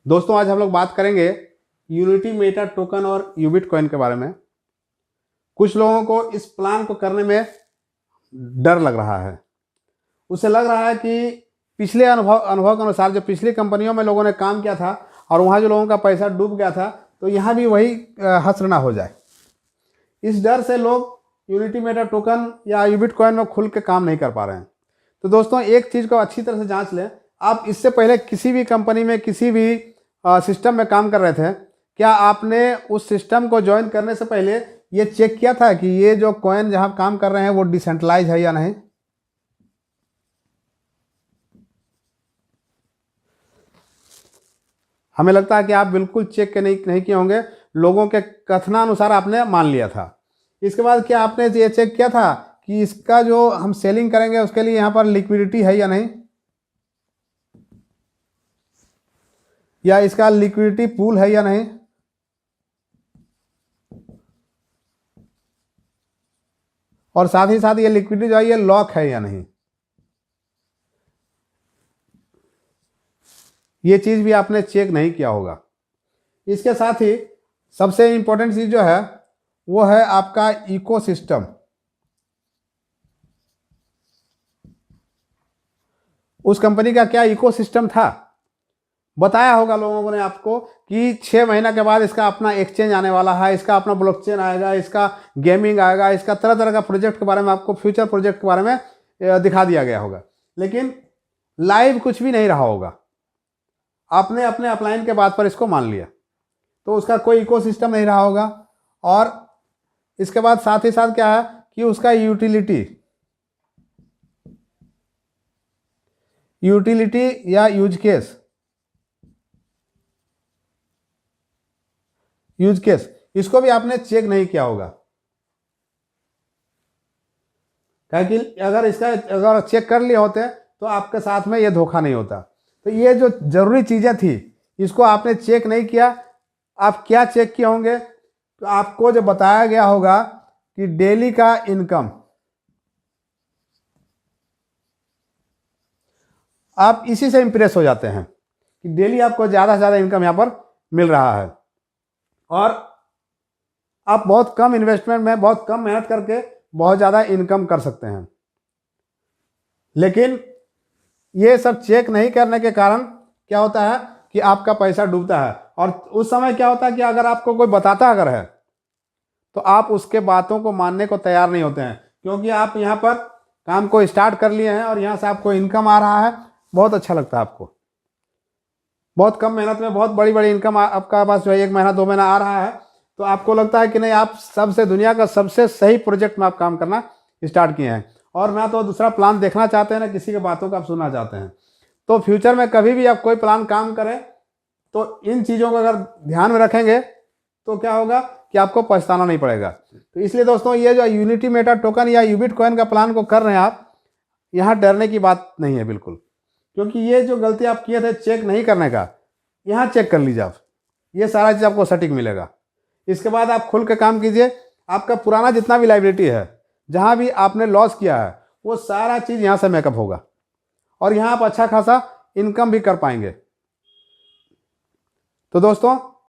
दोस्तों आज हम लोग बात करेंगे यूनिटी मेटा टोकन और यूबिट कॉइन के बारे में। कुछ लोगों को इस प्लान को करने में डर लग रहा है। उसे लग रहा है कि पिछले अनुभव के अनुसार जो पिछली कंपनियों में लोगों ने काम किया था और वहाँ जो लोगों का पैसा डूब गया था, तो यहाँ भी वही हश्र ना हो जाए। इस डर से लोग यूनिटी मेटा टोकन या यूबिट कॉइन में खुल के काम नहीं कर पा रहे हैं। तो दोस्तों एक चीज़ को अच्छी तरह से जांच लें। आप इससे पहले किसी भी कंपनी में किसी भी सिस्टम में काम कर रहे थे, क्या आपने उस सिस्टम को ज्वाइन करने से पहले ये चेक किया था कि ये जो कॉइन जहां काम कर रहे हैं वो डिसेंट्रलाइज है या नहीं? हमें लगता है कि आप बिल्कुल चेक के नहीं किए होंगे। लोगों के कथनानुसार आपने मान लिया था। इसके बाद क्या आपने ये चेक किया था कि इसका जो हम सेलिंग करेंगे उसके लिए यहाँ पर लिक्विडिटी है या नहीं, या इसका लिक्विडिटी पूल है या नहीं, और साथ ही साथ ये लिक्विडिटी जो है ये लॉक है या नहीं। ये चीज़ भी आपने चेक नहीं किया होगा। इसके साथ ही सबसे इंपॉर्टेंट चीज़ जो है वो है आपका इकोसिस्टम। उस कंपनी का क्या इकोसिस्टम था? बताया होगा लोगों ने आपको कि 6 महीना के बाद इसका अपना एक्सचेंज आने वाला है, इसका अपना ब्लॉकचेन आएगा, इसका गेमिंग आएगा, इसका तरह तरह का प्रोजेक्ट के बारे में आपको फ्यूचर प्रोजेक्ट के बारे में दिखा दिया गया होगा। लेकिन लाइव कुछ भी नहीं रहा होगा। आपने अपने अपलाइन के बात पर इसको मान लिया, तो उसका कोई इकोसिस्टम नहीं रहा होगा। और इसके बाद साथ ही साथ क्या है कि उसका यूटिलिटी या यूज केस इसको भी आपने चेक नहीं किया होगा। क्योंकि अगर चेक कर लिए होते तो आपके साथ में ये धोखा नहीं होता। तो ये जो जरूरी चीजें थी इसको आपने चेक नहीं किया। आप क्या चेक किए होंगे? तो आपको जो बताया गया होगा कि डेली का इनकम, आप इसी से इंप्रेस हो जाते हैं कि डेली आपको ज़्यादा से ज़्यादा इनकम यहाँ पर मिल रहा है और आप बहुत कम इन्वेस्टमेंट में बहुत कम मेहनत करके बहुत ज़्यादा इनकम कर सकते हैं। लेकिन ये सब चेक नहीं करने के कारण क्या होता है कि आपका पैसा डूबता है। और उस समय क्या होता है कि अगर आपको कोई बताता अगर है तो आप उसके बातों को मानने को तैयार नहीं होते हैं, क्योंकि आप यहाँ पर काम को स्टार्ट कर लिए हैं और यहाँ से आपको इनकम आ रहा है, बहुत अच्छा लगता है आपको। बहुत कम मेहनत में बहुत बड़ी बड़ी इनकम आपका पास जो है 1 महीना 2 महीना आ रहा है, तो आपको लगता है कि नहीं आप सबसे दुनिया का सबसे सही प्रोजेक्ट में आप काम करना स्टार्ट किए हैं और ना तो दूसरा प्लान देखना चाहते हैं ना किसी के बातों को आप सुनना चाहते हैं। तो फ्यूचर में कभी भी आप कोई प्लान काम करें तो इन चीज़ों को अगर ध्यान में रखेंगे तो क्या होगा कि आपको पछताना नहीं पड़ेगा। तो इसलिए दोस्तों ये जो यूनिटी मेटा टोकन या यूबिट कॉइन का प्लान को कर रहे हैं आप, यहाँ डरने की बात नहीं है बिल्कुल। क्योंकि ये जो गलती आप किए थे चेक नहीं करने का, यहाँ चेक कर लीजिए आप, ये सारा चीज़ आपको सटीक मिलेगा। इसके बाद आप खुल के काम कीजिए। आपका पुराना जितना भी लाइबिलिटी है, जहाँ भी आपने लॉस किया है, वो सारा चीज़ यहाँ से मेकअप होगा और यहाँ आप अच्छा खासा इनकम भी कर पाएंगे। तो दोस्तों